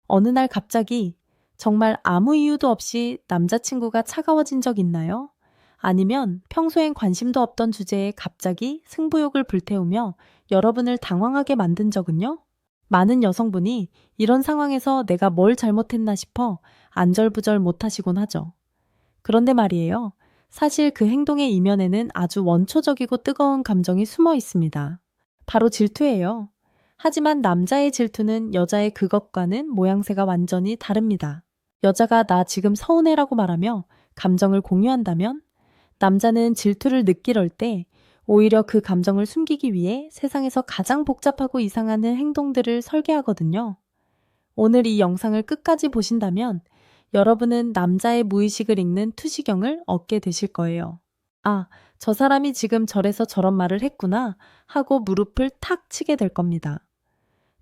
어느 날 갑자기 정말 아무 이유도 없이 남자친구가 차가워진 적 있나요? 아니면 평소엔 관심도 없던 주제에 갑자기 승부욕을 불태우며 여러분을 당황하게 만든 적은요? 많은 여성분이 이런 상황에서 내가 뭘 잘못했나 싶어 안절부절 못하시곤 하죠. 그런데 말이에요. 사실 그 행동의 이면에는 아주 원초적이고 뜨거운 감정이 숨어 있습니다. 바로 질투예요. 하지만 남자의 질투는 여자의 그것과는 모양새가 완전히 다릅니다. 여자가 나 지금 서운해라고 말하며 감정을 공유한다면 남자는 질투를 느낄 때 오히려 그 감정을 숨기기 위해 세상에서 가장 복잡하고 이상한 행동들을 설계하거든요. 오늘 이 영상을 끝까지 보신다면 여러분은 남자의 무의식을 읽는 투시경을 얻게 되실 거예요. 아, 저 사람이 지금 저래서 저런 말을 했구나 하고 무릎을 탁 치게 될 겁니다.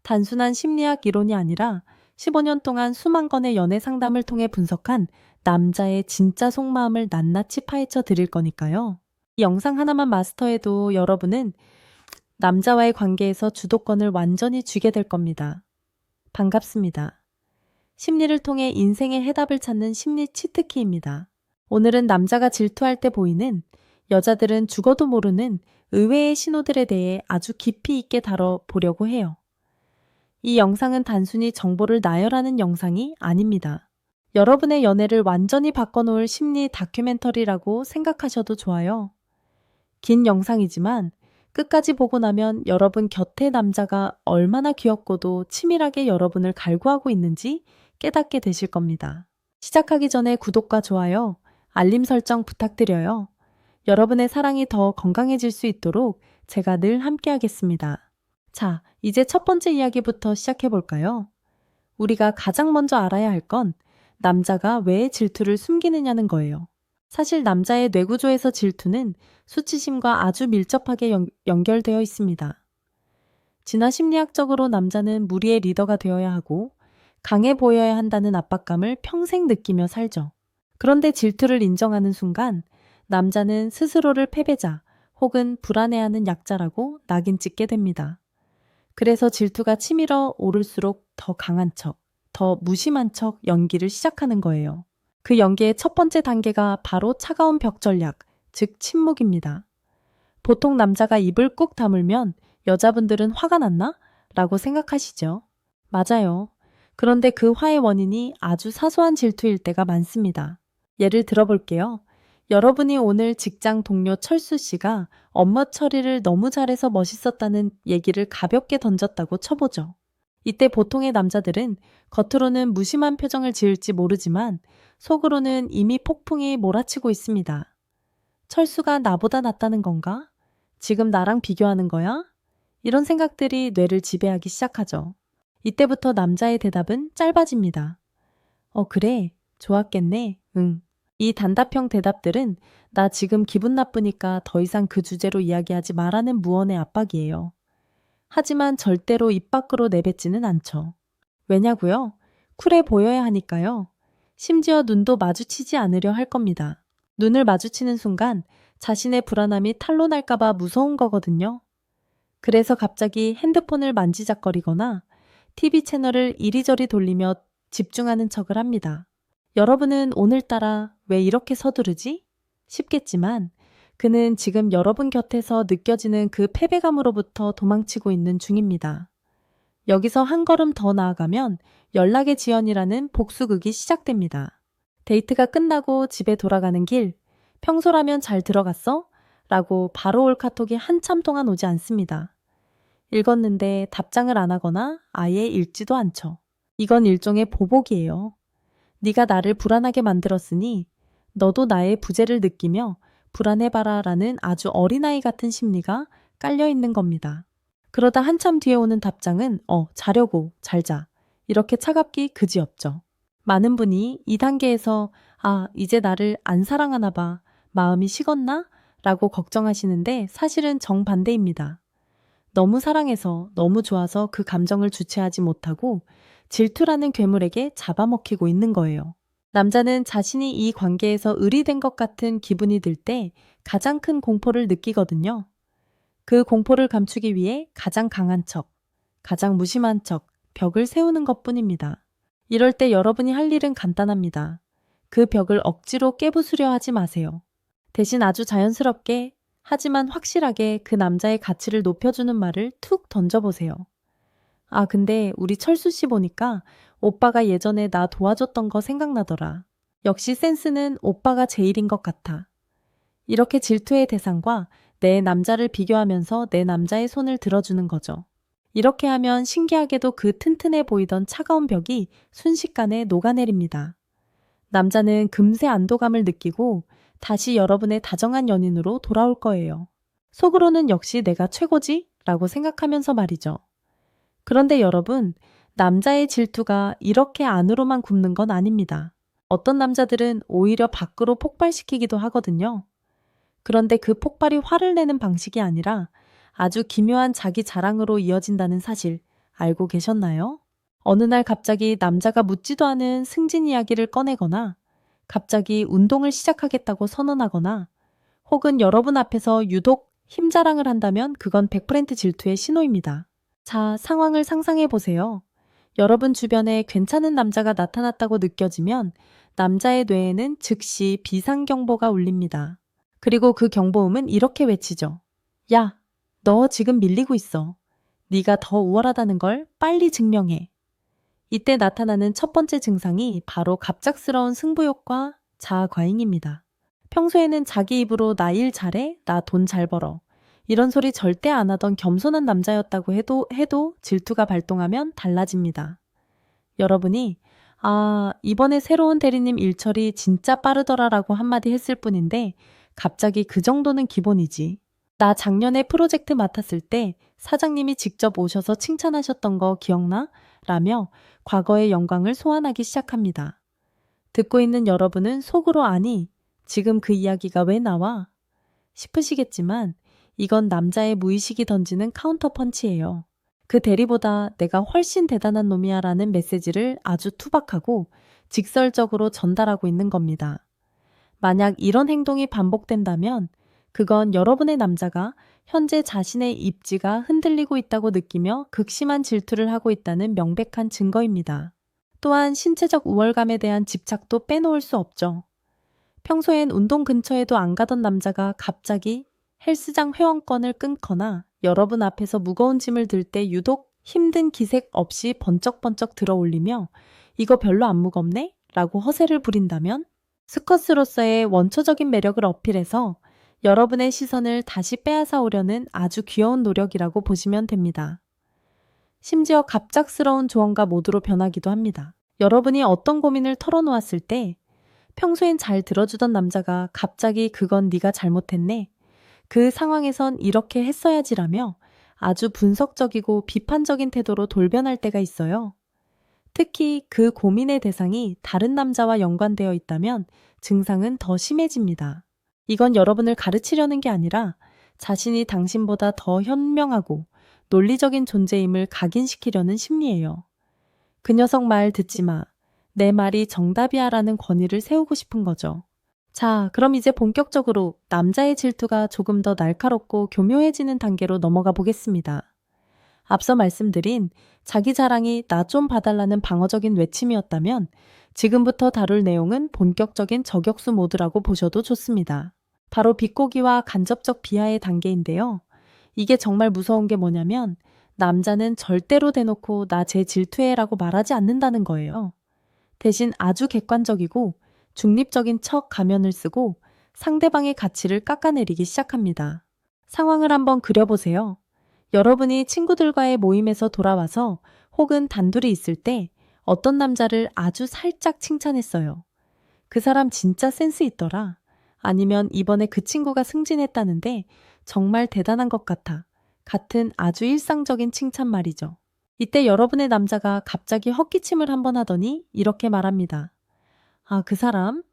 단순한 심리학 이론이 아니라 15년 동안 수만 건의 연애 상담을 통해 분석한 남자의 진짜 속마음을 낱낱이 파헤쳐 드릴 거니까요. 이 영상 하나만 마스터해도 여러분은 남자와의 관계에서 주도권을 완전히 쥐게 될 겁니다. 반갑습니다. 심리를 통해 인생의 해답을 찾는 심리 치트키입니다. 오늘은 남자가 질투할 때 보이는 여자들은 죽어도 모르는 의외의 신호들에 대해 아주 깊이 있게 다뤄보려고 해요. 이 영상은 단순히 정보를 나열하는 영상이 아닙니다. 여러분의 연애를 완전히 바꿔놓을 심리 다큐멘터리라고 생각하셔도 좋아요. 긴 영상이지만 끝까지 보고 나면 여러분 곁에 남자가 얼마나 귀엽고도 치밀하게 여러분을 갈구하고 있는지 깨닫게 되실 겁니다. 시작하기 전에 구독과 좋아요, 알림 설정 부탁드려요. 여러분의 사랑이 더 건강해질 수 있도록 제가 늘 함께 하겠습니다. 자, 이제 첫 번째 이야기부터 시작해 볼까요? 우리가 가장 먼저 알아야 할 건 남자가 왜 질투를 숨기느냐는 거예요. 사실 남자의 뇌구조에서 질투는 수치심과 아주 밀접하게 연결되어 있습니다. 진화 심리학적으로 남자는 무리의 리더가 되어야 하고 강해 보여야 한다는 압박감을 평생 느끼며 살죠. 그런데 질투를 인정하는 순간 남자는 스스로를 패배자 혹은 불안해하는 약자라고 낙인 찍게 됩니다. 그래서 질투가 치밀어 오를수록 더 강한 척, 더 무심한 척 연기를 시작하는 거예요. 그 연기의 첫 번째 단계가 바로 차가운 벽 전략, 즉 침묵입니다. 보통 남자가 입을 꾹 다물면 여자분들은 화가 났나? 라고 생각하시죠? 맞아요. 그런데 그 화의 원인이 아주 사소한 질투일 때가 많습니다. 예를 들어볼게요. 여러분이 오늘 직장 동료 철수 씨가 업무 처리를 너무 잘해서 멋있었다는 얘기를 가볍게 던졌다고 쳐보죠. 이때 보통의 남자들은 겉으로는 무심한 표정을 지을지 모르지만 속으로는 이미 폭풍이 몰아치고 있습니다. 철수가 나보다 낫다는 건가? 지금 나랑 비교하는 거야? 이런 생각들이 뇌를 지배하기 시작하죠. 이때부터 남자의 대답은 짧아집니다. 그래. 좋았겠네. 응. 이 단답형 대답들은 나 지금 기분 나쁘니까 더 이상 그 주제로 이야기하지 말라는 무언의 압박이에요. 하지만 절대로 입 밖으로 내뱉지는 않죠. 왜냐고요? 쿨해 보여야 하니까요. 심지어 눈도 마주치지 않으려 할 겁니다. 눈을 마주치는 순간 자신의 불안함이 탄로날까봐 무서운 거거든요. 그래서 갑자기 핸드폰을 만지작거리거나 TV 채널을 이리저리 돌리며 집중하는 척을 합니다. 여러분은 오늘따라 왜 이렇게 서두르지? 싶겠지만 그는 지금 여러분 곁에서 느껴지는 그 패배감으로부터 도망치고 있는 중입니다. 여기서 한 걸음 더 나아가면 연락의 지연이라는 복수극이 시작됩니다. 데이트가 끝나고 집에 돌아가는 길, 평소라면 잘 들어갔어? 라고 바로 올 카톡이 한참 동안 오지 않습니다. 읽었는데 답장을 안 하거나 아예 읽지도 않죠. 이건 일종의 보복이에요. 네가 나를 불안하게 만들었으니 너도 나의 부재를 느끼며 불안해봐라 라는 아주 어린아이 같은 심리가 깔려있는 겁니다. 그러다 한참 뒤에 오는 답장은 자려고, 잘 자. 이렇게 차갑기 그지없죠. 많은 분이 이 단계에서 이제 나를 안 사랑하나 봐. 마음이 식었나? 라고 걱정하시는데 사실은 정반대입니다. 너무 사랑해서 너무 좋아서 그 감정을 주체하지 못하고 질투라는 괴물에게 잡아먹히고 있는 거예요. 남자는 자신이 이 관계에서 의리된 것 같은 기분이 들 때 가장 큰 공포를 느끼거든요. 그 공포를 감추기 위해 가장 강한 척, 가장 무심한 척, 벽을 세우는 것뿐입니다. 이럴 때 여러분이 할 일은 간단합니다. 그 벽을 억지로 깨부수려 하지 마세요. 대신 아주 자연스럽게 하지만 확실하게 그 남자의 가치를 높여주는 말을 툭 던져보세요. 아, 근데 우리 철수 씨 보니까 오빠가 예전에 나 도와줬던 거 생각나더라. 역시 센스는 오빠가 제일인 것 같아. 이렇게 질투의 대상과 내 남자를 비교하면서 내 남자의 손을 들어주는 거죠. 이렇게 하면 신기하게도 그 튼튼해 보이던 차가운 벽이 순식간에 녹아내립니다. 남자는 금세 안도감을 느끼고 다시 여러분의 다정한 연인으로 돌아올 거예요. 속으로는 역시 내가 최고지? 라고 생각하면서 말이죠. 그런데 여러분, 남자의 질투가 이렇게 안으로만 굽는 건 아닙니다. 어떤 남자들은 오히려 밖으로 폭발시키기도 하거든요. 그런데 그 폭발이 화를 내는 방식이 아니라 아주 기묘한 자기 자랑으로 이어진다는 사실 알고 계셨나요? 어느 날 갑자기 남자가 묻지도 않은 승진 이야기를 꺼내거나 갑자기 운동을 시작하겠다고 선언하거나 혹은 여러분 앞에서 유독 힘자랑을 한다면 그건 100% 질투의 신호입니다. 자, 상황을 상상해 보세요. 여러분 주변에 괜찮은 남자가 나타났다고 느껴지면 남자의 뇌에는 즉시 비상경보가 울립니다. 그리고 그 경보음은 이렇게 외치죠. 야, 너 지금 밀리고 있어. 네가 더 우월하다는 걸 빨리 증명해. 이때 나타나는 첫 번째 증상이 바로 갑작스러운 승부욕과 자아과잉입니다. 평소에는 자기 입으로 나 일 잘해, 나 돈 잘 벌어. 이런 소리 절대 안 하던 겸손한 남자였다고 해도 질투가 발동하면 달라집니다. 여러분이 이번에 새로운 대리님 일처리 진짜 빠르더라라고 한마디 했을 뿐인데 갑자기 그 정도는 기본이지. 나 작년에 프로젝트 맡았을 때 사장님이 직접 오셔서 칭찬하셨던 거 기억나? 라며 과거의 영광을 소환하기 시작합니다. 듣고 있는 여러분은 속으로 아니, 지금 그 이야기가 왜 나와? 싶으시겠지만 이건 남자의 무의식이 던지는 카운터 펀치예요. 그 대리보다 내가 훨씬 대단한 놈이야 라는 메시지를 아주 투박하고 직설적으로 전달하고 있는 겁니다. 만약 이런 행동이 반복된다면 그건 여러분의 남자가 현재 자신의 입지가 흔들리고 있다고 느끼며 극심한 질투를 하고 있다는 명백한 증거입니다. 또한 신체적 우월감에 대한 집착도 빼놓을 수 없죠. 평소엔 운동 근처에도 안 가던 남자가 갑자기 헬스장 회원권을 끊거나 여러분 앞에서 무거운 짐을 들 때 유독 힘든 기색 없이 번쩍번쩍 들어 올리며 이거 별로 안 무겁네? 라고 허세를 부린다면 스커스로서의 원초적인 매력을 어필해서 여러분의 시선을 다시 빼앗아 오려는 아주 귀여운 노력이라고 보시면 됩니다. 심지어 갑작스러운 조언과 모드로 변하기도 합니다. 여러분이 어떤 고민을 털어놓았을 때 평소엔 잘 들어주던 남자가 갑자기 그건 네가 잘못했네. 그 상황에선 이렇게 했어야지라며 아주 분석적이고 비판적인 태도로 돌변할 때가 있어요. 특히 그 고민의 대상이 다른 남자와 연관되어 있다면 증상은 더 심해집니다. 이건 여러분을 가르치려는 게 아니라 자신이 당신보다 더 현명하고 논리적인 존재임을 각인시키려는 심리예요. 그 녀석 말 듣지 마. 내 말이 정답이야 라는 권위를 세우고 싶은 거죠. 자, 그럼 이제 본격적으로 남자의 질투가 조금 더 날카롭고 교묘해지는 단계로 넘어가 보겠습니다. 앞서 말씀드린 자기 자랑이 나 좀 봐달라는 방어적인 외침이었다면 지금부터 다룰 내용은 본격적인 저격수 모드라고 보셔도 좋습니다. 바로 비꼬기와 간접적 비하의 단계인데요. 이게 정말 무서운 게 뭐냐면 남자는 절대로 대놓고 나 쟤 질투해라고 말하지 않는다는 거예요. 대신 아주 객관적이고 중립적인 척 가면을 쓰고 상대방의 가치를 깎아내리기 시작합니다. 상황을 한번 그려보세요. 여러분이 친구들과의 모임에서 돌아와서 혹은 단둘이 있을 때 어떤 남자를 아주 살짝 칭찬했어요. 그 사람 진짜 센스 있더라. 아니면 이번에 그 친구가 승진했다는데 정말 대단한 것 같아. 같은 아주 일상적인 칭찬 말이죠. 이때 여러분의 남자가 갑자기 헛기침을 한번 하더니 이렇게 말합니다. 그 사람?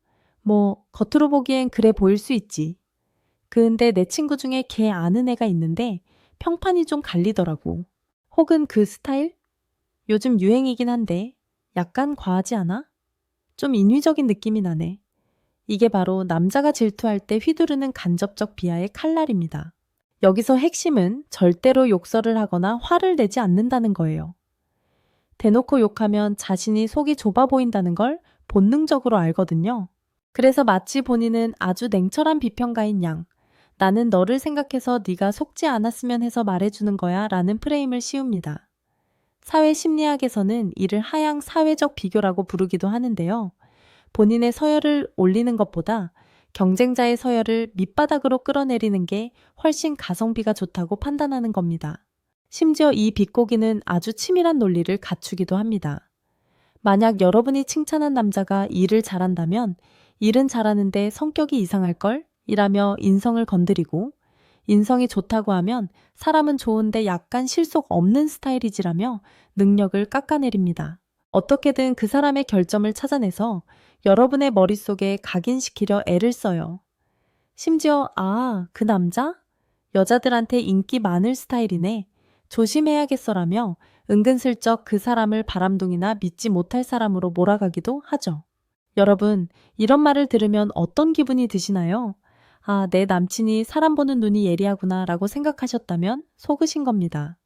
겉으로 보기엔 그래 보일 수 있지. 근데 내 친구 중에 걔 아는 애가 있는데 평판이 좀 갈리더라고. 혹은 그 스타일? 요즘 유행이긴 한데 약간 과하지 않아? 좀 인위적인 느낌이 나네. 이게 바로 남자가 질투할 때 휘두르는 간접적 비하의 칼날입니다. 여기서 핵심은 절대로 욕설을 하거나 화를 내지 않는다는 거예요. 대놓고 욕하면 자신이 속이 좁아 보인다는 걸 본능적으로 알거든요. 그래서 마치 본인은 아주 냉철한 비평가인 양, 나는 너를 생각해서 네가 속지 않았으면 해서 말해주는 거야 라는 프레임을 씌웁니다. 사회심리학에서는 이를 하향 사회적 비교라고 부르기도 하는데요. 본인의 서열을 올리는 것보다 경쟁자의 서열을 밑바닥으로 끌어내리는 게 훨씬 가성비가 좋다고 판단하는 겁니다. 심지어 이 비꼬기는 아주 치밀한 논리를 갖추기도 합니다. 만약 여러분이 칭찬한 남자가 일을 잘한다면 일은 잘하는데 성격이 이상할걸? 이라며 인성을 건드리고, 인성이 좋다고 하면 사람은 좋은데 약간 실속 없는 스타일이지라며 능력을 깎아내립니다. 어떻게든 그 사람의 결점을 찾아내서 여러분의 머릿속에 각인시키려 애를 써요. 심지어 그 남자? 여자들한테 인기 많을 스타일이네. 조심해야겠어라며 은근슬쩍 그 사람을 바람둥이나 믿지 못할 사람으로 몰아가기도 하죠. 여러분, 이런 말을 들으면 어떤 기분이 드시나요? 내 남친이 사람 보는 눈이 예리하구나 라고 생각하셨다면 속으신 겁니다.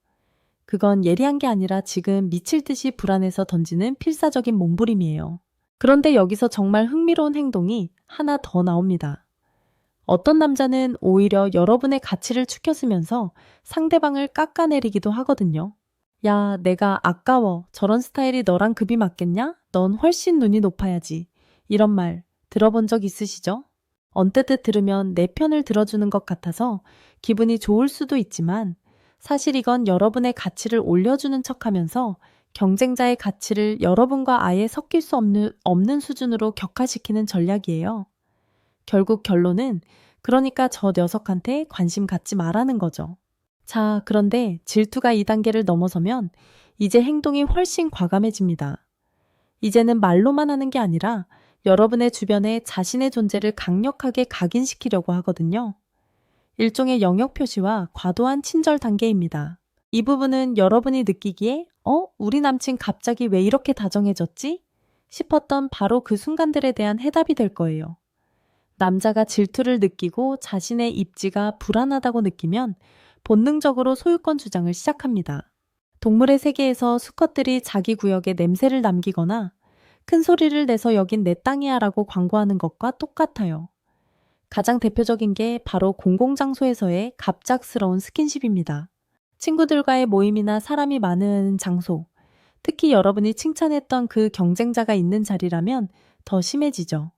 그건 예리한 게 아니라 지금 미칠 듯이 불안해서 던지는 필사적인 몸부림이에요. 그런데 여기서 정말 흥미로운 행동이 하나 더 나옵니다. 어떤 남자는 오히려 여러분의 가치를 추켜쓰면서 상대방을 깎아내리기도 하거든요. 야, 내가 아까워. 저런 스타일이 너랑 급이 맞겠냐? 넌 훨씬 눈이 높아야지. 이런 말 들어본 적 있으시죠? 언뜻 들으면 내 편을 들어주는 것 같아서 기분이 좋을 수도 있지만 사실 이건 여러분의 가치를 올려주는 척하면서 경쟁자의 가치를 여러분과 아예 섞일 수 없는 수준으로 격화시키는 전략이에요. 결국 결론은 그러니까 저 녀석한테 관심 갖지 말라는 거죠. 자, 그런데 질투가 2단계를 넘어서면 이제 행동이 훨씬 과감해집니다. 이제는 말로만 하는 게 아니라 여러분의 주변에 자신의 존재를 강력하게 각인시키려고 하거든요. 일종의 영역 표시와 과도한 친절 단계입니다. 이 부분은 여러분이 느끼기에 우리 남친 갑자기 왜 이렇게 다정해졌지? 싶었던 바로 그 순간들에 대한 해답이 될 거예요. 남자가 질투를 느끼고 자신의 입지가 불안하다고 느끼면 본능적으로 소유권 주장을 시작합니다. 동물의 세계에서 수컷들이 자기 구역에 냄새를 남기거나 큰 소리를 내서 여긴 내 땅이야 라고 광고하는 것과 똑같아요. 가장 대표적인 게 바로 공공장소에서의 갑작스러운 스킨십입니다. 친구들과의 모임이나 사람이 많은 장소, 특히 여러분이 칭찬했던 그 경쟁자가 있는 자리라면 더 심해지죠.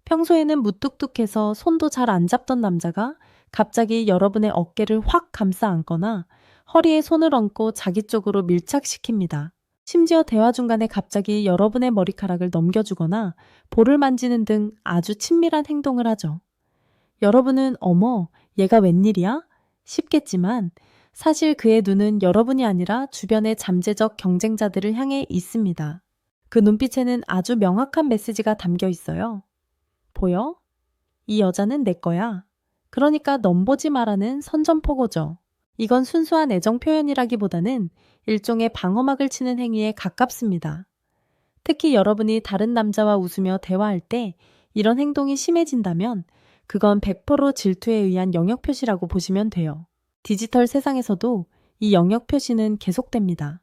평소에는 무뚝뚝해서 손도 잘 안 잡던 남자가 갑자기 여러분의 어깨를 확 감싸 안거나 허리에 손을 얹고 자기 쪽으로 밀착시킵니다. 심지어 대화 중간에 갑자기 여러분의 머리카락을 넘겨주거나 볼을 만지는 등 아주 친밀한 행동을 하죠. 여러분은 어머, 얘가 웬일이야? 싶겠지만 사실 그의 눈은 여러분이 아니라 주변의 잠재적 경쟁자들을 향해 있습니다. 그 눈빛에는 아주 명확한 메시지가 담겨 있어요. 보여? 이 여자는 내 거야. 그러니까 넘보지 마라는 선전포고죠. 이건 순수한 애정 표현이라기보다는 일종의 방어막을 치는 행위에 가깝습니다. 특히 여러분이 다른 남자와 웃으며 대화할 때 이런 행동이 심해진다면 그건 100% 질투에 의한 영역 표시라고 보시면 돼요. 디지털 세상에서도 이 영역 표시는 계속됩니다.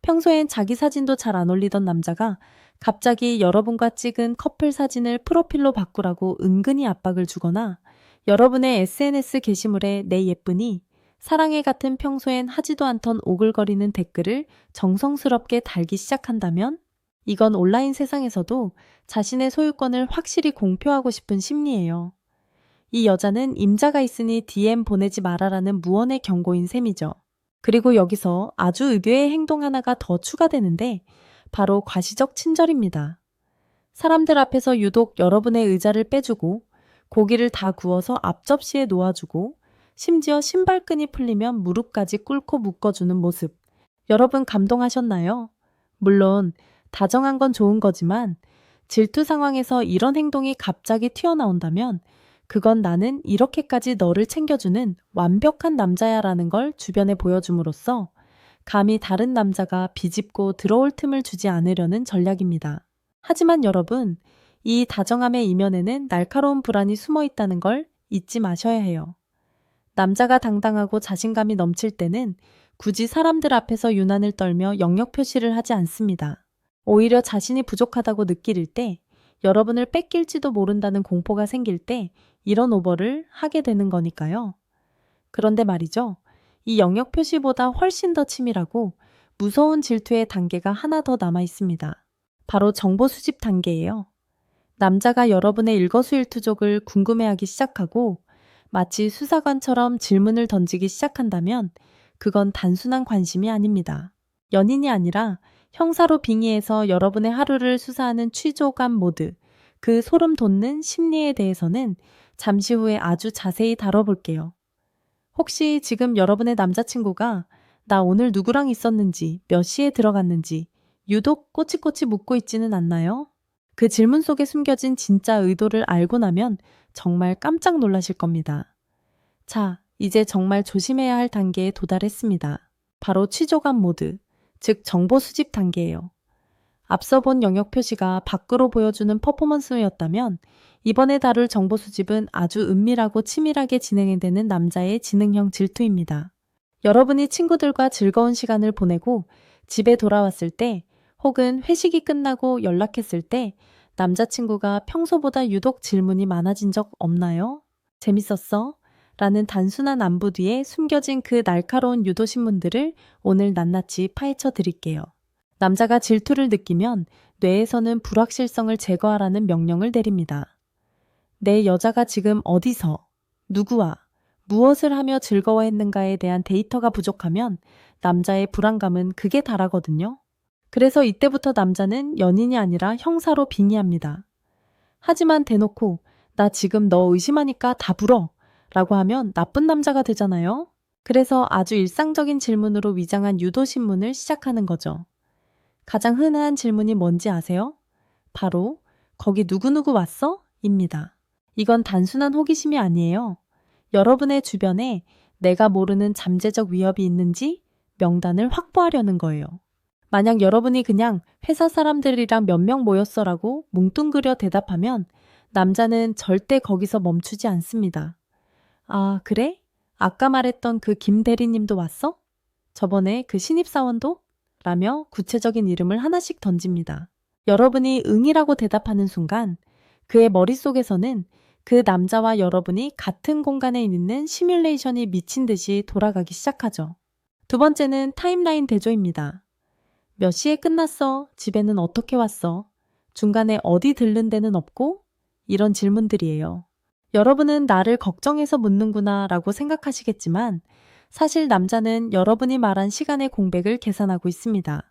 평소엔 자기 사진도 잘 안 올리던 남자가 갑자기 여러분과 찍은 커플 사진을 프로필로 바꾸라고 은근히 압박을 주거나 여러분의 SNS 게시물에 내 예쁘니, 사랑해 같은 평소엔 하지도 않던 오글거리는 댓글을 정성스럽게 달기 시작한다면 이건 온라인 세상에서도 자신의 소유권을 확실히 공표하고 싶은 심리예요. 이 여자는 임자가 있으니 DM 보내지 마라라는 무언의 경고인 셈이죠. 그리고 여기서 아주 의외의 행동 하나가 더 추가되는데 바로 과시적 친절입니다. 사람들 앞에서 유독 여러분의 의자를 빼주고 고기를 다 구워서 앞접시에 놓아주고 심지어 신발끈이 풀리면 무릎까지 꿇고 묶어주는 모습. 여러분 감동하셨나요? 물론 다정한 건 좋은 거지만 질투 상황에서 이런 행동이 갑자기 튀어나온다면 그건 나는 이렇게까지 너를 챙겨주는 완벽한 남자야라는 걸 주변에 보여줌으로써 감히 다른 남자가 비집고 들어올 틈을 주지 않으려는 전략입니다. 하지만 여러분, 이 다정함의 이면에는 날카로운 불안이 숨어 있다는 걸 잊지 마셔야 해요. 남자가 당당하고 자신감이 넘칠 때는 굳이 사람들 앞에서 유난을 떨며 영역 표시를 하지 않습니다. 오히려 자신이 부족하다고 느낄 때, 여러분을 뺏길지도 모른다는 공포가 생길 때 이런 오버를 하게 되는 거니까요. 그런데 말이죠. 이 영역 표시보다 훨씬 더 치밀하고 무서운 질투의 단계가 하나 더 남아 있습니다. 바로 정보 수집 단계예요. 남자가 여러분의 일거수일투족을 궁금해하기 시작하고 마치 수사관처럼 질문을 던지기 시작한다면 그건 단순한 관심이 아닙니다. 연인이 아니라 형사로 빙의해서 여러분의 하루를 수사하는 취조감 모드, 그 소름 돋는 심리에 대해서는 잠시 후에 아주 자세히 다뤄볼게요. 혹시 지금 여러분의 남자친구가 나 오늘 누구랑 있었는지, 몇 시에 들어갔는지 유독 꼬치꼬치 묻고 있지는 않나요? 그 질문 속에 숨겨진 진짜 의도를 알고 나면 정말 깜짝 놀라실 겁니다. 자, 이제 정말 조심해야 할 단계에 도달했습니다. 바로 취조감 모드, 즉 정보 수집 단계예요. 앞서 본 영역 표시가 밖으로 보여주는 퍼포먼스였다면 이번에 다룰 정보 수집은 아주 은밀하고 치밀하게 진행되는 남자의 지능형 질투입니다. 여러분이 친구들과 즐거운 시간을 보내고 집에 돌아왔을 때 혹은 회식이 끝나고 연락했을 때 남자친구가 평소보다 유독 질문이 많아진 적 없나요? 재밌었어? 라는 단순한 안부 뒤에 숨겨진 그 날카로운 유도 신문들을 오늘 낱낱이 파헤쳐 드릴게요. 남자가 질투를 느끼면 뇌에서는 불확실성을 제거하라는 명령을 내립니다. 내 여자가 지금 어디서, 누구와, 무엇을 하며 즐거워했는가에 대한 데이터가 부족하면 남자의 불안감은 극에 달하거든요. 그래서 이때부터 남자는 연인이 아니라 형사로 빙의합니다. 하지만 대놓고 나 지금 너 의심하니까 다 불어 라고 하면 나쁜 남자가 되잖아요. 그래서 아주 일상적인 질문으로 위장한 유도신문을 시작하는 거죠. 가장 흔한 질문이 뭔지 아세요? 바로 거기 누구누구 왔어? 입니다. 이건 단순한 호기심이 아니에요. 여러분의 주변에 내가 모르는 잠재적 위협이 있는지 명단을 확보하려는 거예요. 만약 여러분이 그냥 회사 사람들이랑 몇 명 모였어라고 뭉뚱그려 대답하면 남자는 절대 거기서 멈추지 않습니다. 아, 그래? 아까 말했던 그 김 대리님도 왔어? 저번에 그 신입사원도? 라며 구체적인 이름을 하나씩 던집니다. 여러분이 응이라고 대답하는 순간 그의 머릿속에서는 그 남자와 여러분이 같은 공간에 있는 시뮬레이션이 미친 듯이 돌아가기 시작하죠. 두 번째는 타임라인 대조입니다. 몇 시에 끝났어? 집에는 어떻게 왔어? 중간에 어디 들른 데는 없고? 이런 질문들이에요. 여러분은 나를 걱정해서 묻는구나 라고 생각하시겠지만 사실 남자는 여러분이 말한 시간의 공백을 계산하고 있습니다.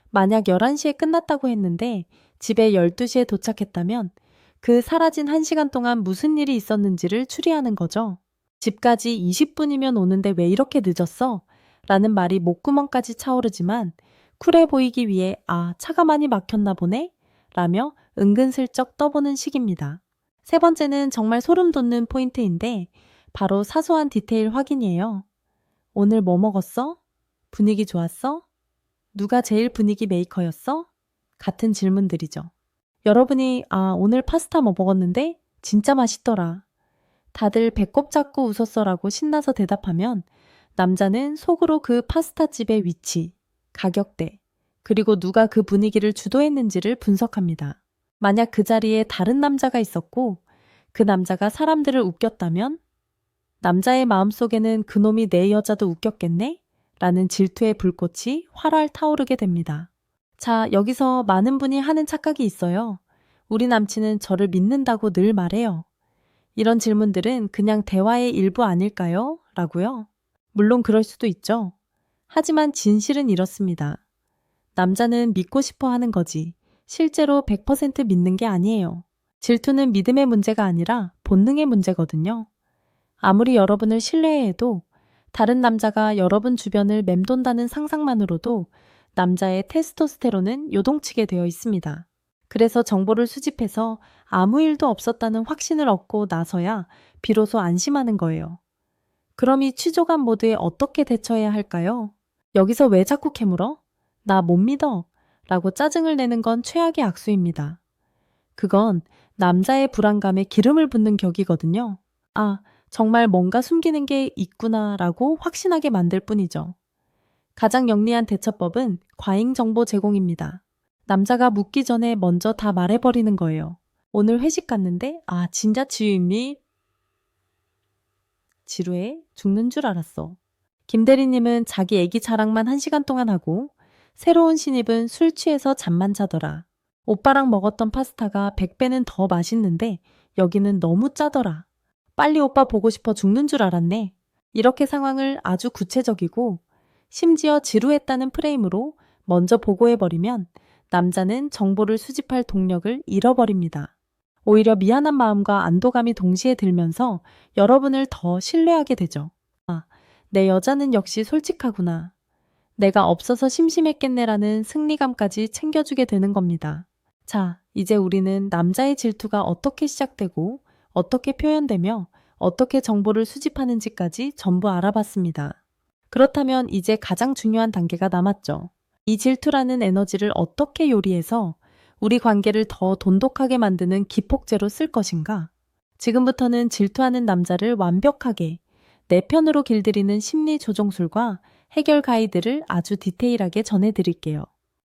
만약 11시에 끝났다고 했는데 집에 12시에 도착했다면 그 사라진 1시간 동안 무슨 일이 있었는지를 추리하는 거죠. 집까지 20분이면 오는데 왜 이렇게 늦었어? 라는 말이 목구멍까지 차오르지만 쿨해 보이기 위해 아, 차가 많이 막혔나 보네? 라며 은근슬쩍 떠보는 식입니다. 세 번째는 정말 소름 돋는 포인트인데 바로 사소한 디테일 확인이에요. 오늘 뭐 먹었어? 분위기 좋았어? 누가 제일 분위기 메이커였어? 같은 질문들이죠. 여러분이 오늘 파스타 뭐 먹었는데 진짜 맛있더라. 다들 배꼽 잡고 웃었어라고 신나서 대답하면 남자는 속으로 그 파스타 집의 위치, 가격대, 그리고 누가 그 분위기를 주도했는지를 분석합니다. 만약 그 자리에 다른 남자가 있었고 그 남자가 사람들을 웃겼다면 남자의 마음속에는 그놈이 내 여자도 웃겼겠네? 라는 질투의 불꽃이 활활 타오르게 됩니다. 자, 여기서 많은 분이 하는 착각이 있어요. 우리 남친은 저를 믿는다고 늘 말해요. 이런 질문들은 그냥 대화의 일부 아닐까요? 라고요. 물론 그럴 수도 있죠. 하지만 진실은 이렇습니다. 남자는 믿고 싶어 하는 거지 실제로 100% 믿는 게 아니에요. 질투는 믿음의 문제가 아니라 본능의 문제거든요. 아무리 여러분을 신뢰해도 다른 남자가 여러분 주변을 맴돈다는 상상만으로도 남자의 테스토스테론은 요동치게 되어 있습니다. 그래서 정보를 수집해서 아무 일도 없었다는 확신을 얻고 나서야 비로소 안심하는 거예요. 그럼 이 취조감 모드에 어떻게 대처해야 할까요? 여기서 왜 자꾸 캐물어? 나 못 믿어. 라고 짜증을 내는 건 최악의 악수입니다. 그건 남자의 불안감에 기름을 붓는 격이거든요. 아, 정말 뭔가 숨기는 게 있구나 라고 확신하게 만들 뿐이죠. 가장 영리한 대처법은 과잉 정보 제공입니다. 남자가 묻기 전에 먼저 다 말해버리는 거예요. 오늘 회식 갔는데 진짜 지유입니? 지루해 죽는 줄 알았어. 김대리님은 자기 애기 자랑만 1시간 동안 하고 새로운 신입은 술 취해서 잠만 자더라. 오빠랑 먹었던 파스타가 100배는 더 맛있는데 여기는 너무 짜더라. 빨리 오빠 보고 싶어 죽는 줄 알았네. 이렇게 상황을 아주 구체적이고 심지어 지루했다는 프레임으로 먼저 보고해버리면 남자는 정보를 수집할 동력을 잃어버립니다. 오히려 미안한 마음과 안도감이 동시에 들면서 여러분을 더 신뢰하게 되죠. 내 여자는 역시 솔직하구나. 내가 없어서 심심했겠네라는 승리감까지 챙겨주게 되는 겁니다. 자, 이제 우리는 남자의 질투가 어떻게 시작되고 어떻게 표현되며 어떻게 정보를 수집하는지까지 전부 알아봤습니다. 그렇다면 이제 가장 중요한 단계가 남았죠. 이 질투라는 에너지를 어떻게 요리해서 우리 관계를 더 돈독하게 만드는 기폭제로 쓸 것인가? 지금부터는 질투하는 남자를 완벽하게 내 편으로 길들이는 심리 조종술과 해결 가이드를 아주 디테일하게 전해드릴게요.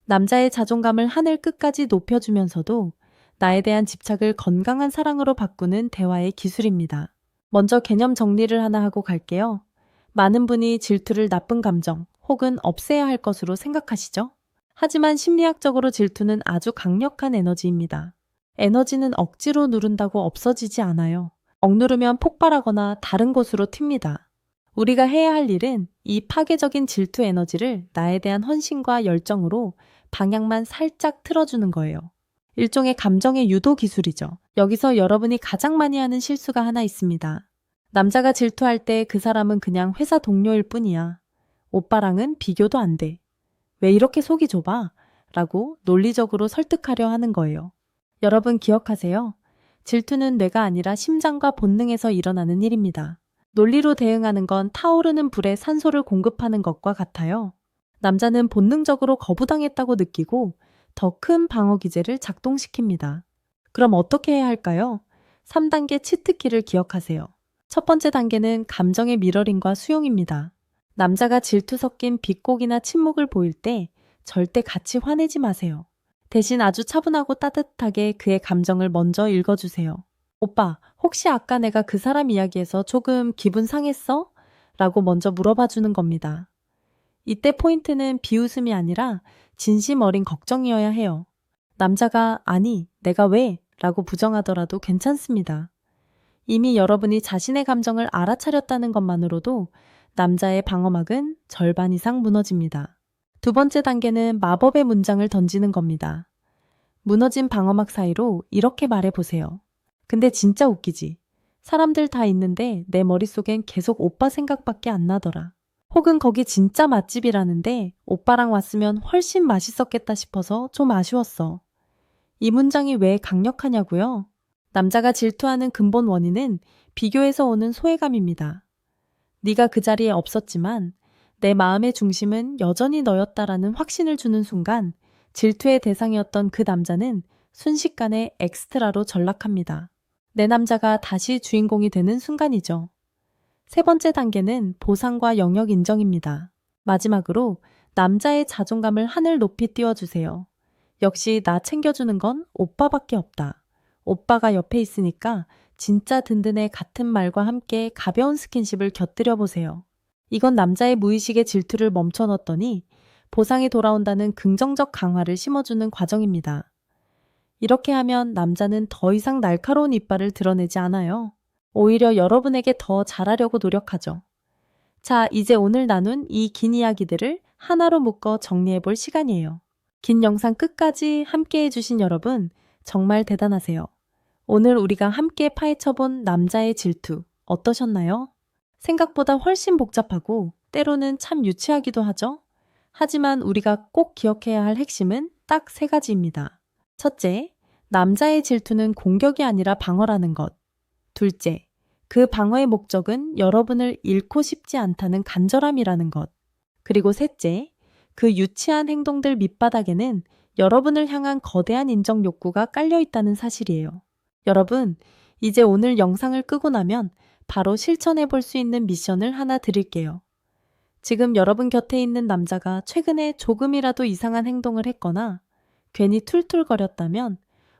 남자의 자존감을 하늘 끝까지 높여주면서도 나에 대한 집착을 건강한 사랑으로 바꾸는 대화의 기술입니다. 먼저 개념 정리를 하나 하고 갈게요. 많은 분이 질투를 나쁜 감정 혹은 없애야 할 것으로 생각하시죠? 하지만 심리학적으로 질투는 아주 강력한 에너지입니다. 에너지는 억지로 누른다고 없어지지 않아요. 억누르면 폭발하거나 다른 곳으로 튑니다. 우리가 해야 할 일은 이 파괴적인 질투 에너지를 나에 대한 헌신과 열정으로 방향만 살짝 틀어주는 거예요. 일종의 감정의 유도 기술이죠. 여기서 여러분이 가장 많이 하는 실수가 하나 있습니다. 남자가 질투할 때 그 사람은 그냥 회사 동료일 뿐이야. 오빠랑은 비교도 안 돼. 왜 이렇게 속이 좁아? 라고 논리적으로 설득하려 하는 거예요. 여러분 기억하세요. 질투는 뇌가 아니라 심장과 본능에서 일어나는 일입니다. 논리로 대응하는 건 타오르는 불에 산소를 공급하는 것과 같아요. 남자는 본능적으로 거부당했다고 느끼고 더 큰 방어 기제를 작동시킵니다. 그럼 어떻게 해야 할까요? 3단계 치트키를 기억하세요. 첫 번째 단계는 감정의 미러링과 수용입니다. 남자가 질투 섞인 비꼬기나 침묵을 보일 때 절대 같이 화내지 마세요. 대신 아주 차분하고 따뜻하게 그의 감정을 먼저 읽어주세요. 오빠, 혹시 아까 내가 그 사람 이야기에서 조금 기분 상했어? 라고 먼저 물어봐 주는 겁니다. 이때 포인트는 비웃음이 아니라 진심 어린 걱정이어야 해요. 남자가 아니, 내가 왜? 라고 부정하더라도 괜찮습니다. 이미 여러분이 자신의 감정을 알아차렸다는 것만으로도 남자의 방어막은 절반 이상 무너집니다. 두 번째 단계는 마법의 문장을 던지는 겁니다. 무너진 방어막 사이로 이렇게 말해보세요. 근데 진짜 웃기지. 사람들 다 있는데 내 머릿속엔 계속 오빠 생각밖에 안 나더라. 혹은 거기 진짜 맛집이라는데 오빠랑 왔으면 훨씬 맛있었겠다 싶어서 좀 아쉬웠어. 이 문장이 왜 강력하냐고요? 남자가 질투하는 근본 원인은 비교에서 오는 소외감입니다. 네가 그 자리에 없었지만 내 마음의 중심은 여전히 너였다라는 확신을 주는 순간 질투의 대상이었던 그 남자는 순식간에 엑스트라로 전락합니다. 내 남자가 다시 주인공이 되는 순간이죠. 세 번째 단계는 보상과 영역 인정입니다. 마지막으로 남자의 자존감을 하늘 높이 띄워주세요. 역시 나 챙겨주는 건 오빠밖에 없다. 오빠가 옆에 있으니까 진짜 든든해 같은 말과 함께 가벼운 스킨십을 곁들여 보세요. 이건 남자의 무의식의 질투를 멈춰넣더니 보상이 돌아온다는 긍정적 강화를 심어주는 과정입니다. 이렇게 하면 남자는 더 이상 날카로운 이빨을 드러내지 않아요. 오히려 여러분에게 더 잘하려고 노력하죠. 자, 이제 오늘 나눈 이 긴 이야기들을 하나로 묶어 정리해 볼 시간이에요. 긴 영상 끝까지 함께 해주신 여러분 정말 대단하세요. 오늘 우리가 함께 파헤쳐본 남자의 질투 어떠셨나요? 생각보다 훨씬 복잡하고 때로는 참 유치하기도 하죠. 하지만 우리가 꼭 기억해야 할 핵심은 딱 3가지입니다. 첫째, 남자의 질투는 공격이 아니라 방어라는 것. 둘째, 그 방어의 목적은 여러분을 잃고 싶지 않다는 간절함이라는 것. 그리고 셋째, 그 유치한 행동들 밑바닥에는 여러분을 향한 거대한 인정 욕구가 깔려 있다는 사실이에요. 여러분, 이제 오늘 영상을 끄고 나면 바로 실천해 볼 수 있는 미션을 하나 드릴게요. 지금 여러분 곁에 있는 남자가 최근에 조금이라도 이상한 행동을 했거나 괜히 툴툴거렸다면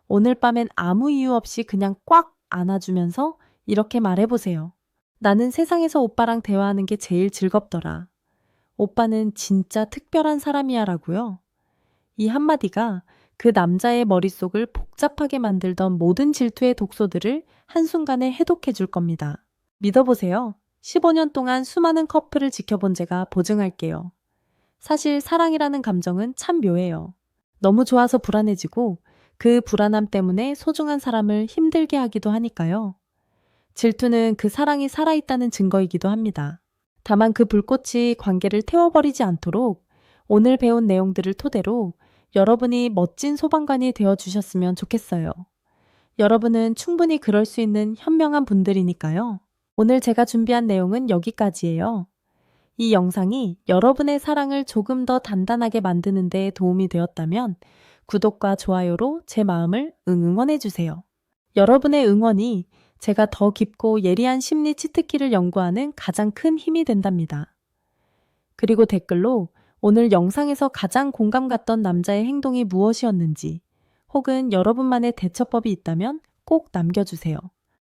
오늘 밤엔 아무 이유 없이 그냥 꽉 안아주면서 이렇게 말해보세요. 나는 세상에서 오빠랑 대화하는 게 제일 즐겁더라. 오빠는 진짜 특별한 사람이야 라고요. 이 한마디가 그 남자의 머릿속을 복잡하게 만들던 모든 질투의 독소들을 한순간에 해독해 줄 겁니다. 믿어보세요. 15년 동안 수많은 커플을 지켜본 제가 보증할게요. 사실 사랑이라는 감정은 참 묘해요. 너무 좋아서 불안해지고 그 불안함 때문에 소중한 사람을 힘들게 하기도 하니까요. 질투는 그 사랑이 살아있다는 증거이기도 합니다. 다만 그 불꽃이 관계를 태워버리지 않도록 오늘 배운 내용들을 토대로 여러분이 멋진 소방관이 되어주셨으면 좋겠어요. 여러분은 충분히 그럴 수 있는 현명한 분들이니까요. 오늘 제가 준비한 내용은 여기까지예요. 이 영상이 여러분의 사랑을 조금 더 단단하게 만드는 데 도움이 되었다면 구독과 좋아요로 제 마음을 응원해주세요. 여러분의 응원이 제가 더 깊고 예리한 심리 치트키를 연구하는 가장 큰 힘이 된답니다. 그리고 댓글로 오늘 영상에서 가장 공감 갔던 남자의 행동이 무엇이었는지 혹은 여러분만의 대처법이 있다면 꼭 남겨주세요.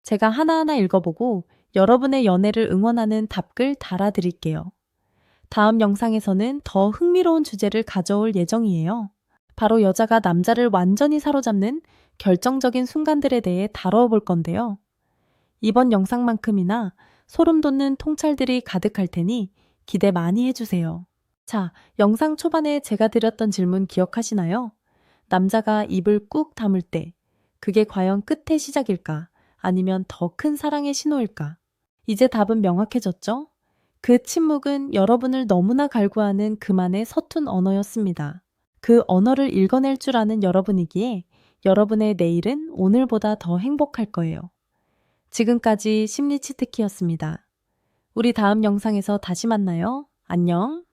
제가 하나하나 읽어보고 여러분의 연애를 응원하는 답글 달아드릴게요. 다음 영상에서는 더 흥미로운 주제를 가져올 예정이에요. 바로 여자가 남자를 완전히 사로잡는 결정적인 순간들에 대해 다뤄볼 건데요. 이번 영상만큼이나 소름 돋는 통찰들이 가득할 테니 기대 많이 해주세요. 자, 영상 초반에 제가 드렸던 질문 기억하시나요? 남자가 입을 꾹 다물 때 그게 과연 끝의 시작일까? 아니면 더 큰 사랑의 신호일까? 이제 답은 명확해졌죠? 그 침묵은 여러분을 너무나 갈구하는 그만의 서툰 언어였습니다. 그 언어를 읽어낼 줄 아는 여러분이기에 여러분의 내일은 오늘보다 더 행복할 거예요. 지금까지 심리치트키였습니다. 우리 다음 영상에서 다시 만나요. 안녕.